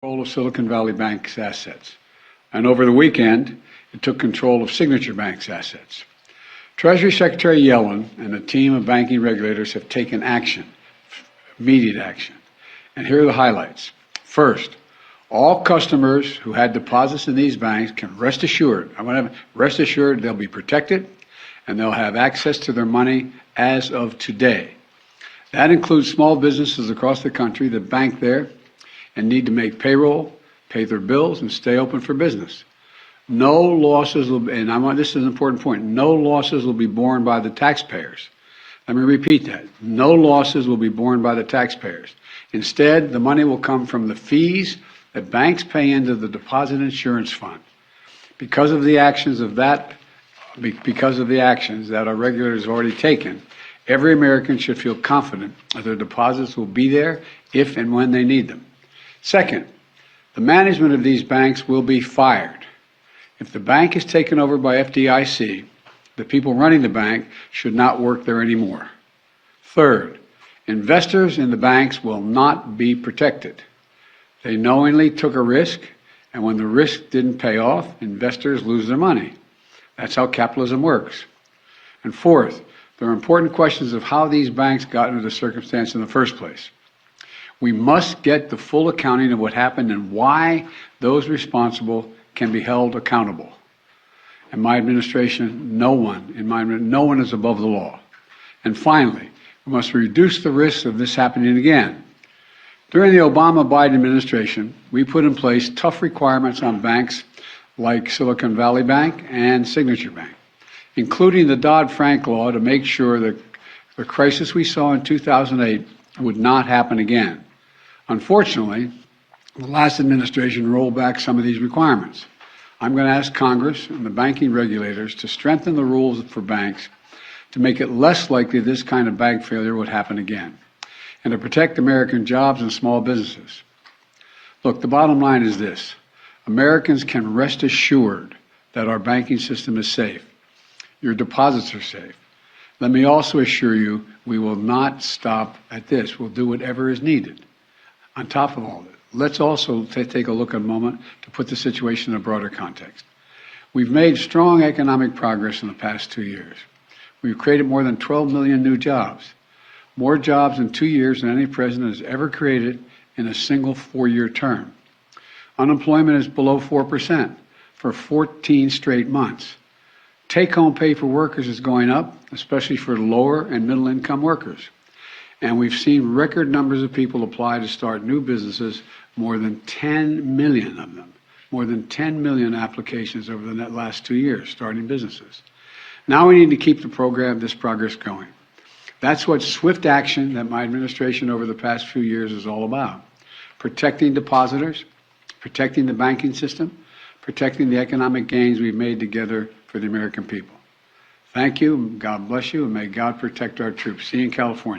Control of Silicon Valley Bank's assets. And over the weekend, it took control of Signature Bank's assets. Treasury Secretary Yellen and a team of banking regulators have taken action, immediate action. And here are the highlights. First, all customers who had deposits in these banks can rest assured they'll be protected and they'll have access to their money as of today. That includes small businesses across the country that bank there and need to make payroll, pay their bills, and stay open for business. No losses will be, and this is an important point, no losses will be borne by the taxpayers. Let me repeat that. No losses will be borne by the taxpayers. Instead, the money will come from the fees that banks pay into the Deposit Insurance Fund. Because of the actions that our regulators have already taken, every American should feel confident that their deposits will be there if and when they need them. Second, the management of these banks will be fired. If the bank is taken over by FDIC, the people running the bank should not work there anymore. Third, investors in the banks will not be protected. They knowingly took a risk, and when the risk didn't pay off, investors lose their money. That's how capitalism works. And fourth, there are important questions of how these banks got into the circumstance in the first place. We must get the full accounting of what happened and why those responsible can be held accountable. In my administration, no one is above the law. And finally, we must reduce the risk of this happening again. During the Obama-Biden administration, we put in place tough requirements on banks like Silicon Valley Bank and Signature Bank, including the Dodd-Frank law to make sure that the crisis we saw in 2008 would not happen again. Unfortunately, the last administration rolled back some of these requirements. I'm going to ask Congress and the banking regulators to strengthen the rules for banks to make it less likely this kind of bank failure would happen again, and to protect American jobs and small businesses. Look, the bottom line is this. Americans can rest assured that our banking system is safe. Your deposits are safe. Let me also assure you we will not stop at this. We'll do whatever is needed. On top of all this, let's also take a look at a moment to put the situation in a broader context. We've made strong economic progress in the past 2 years. We've created more than 12 million new jobs, more jobs in 2 years than any president has ever created in a single 4-year term. Unemployment is below 4% for 14 straight months. Take-home pay for workers is going up, especially for lower and middle-income workers. And we've seen record numbers of people apply to start new businesses, more than 10 million of them, more than 10 million applications over the last 2 years starting businesses. Now we need to keep this progress going. That's what swift action that my administration over the past few years is all about. Protecting depositors, protecting the banking system, protecting the economic gains we've made together for the American people. Thank you, God bless you, and may God protect our troops. See you in California.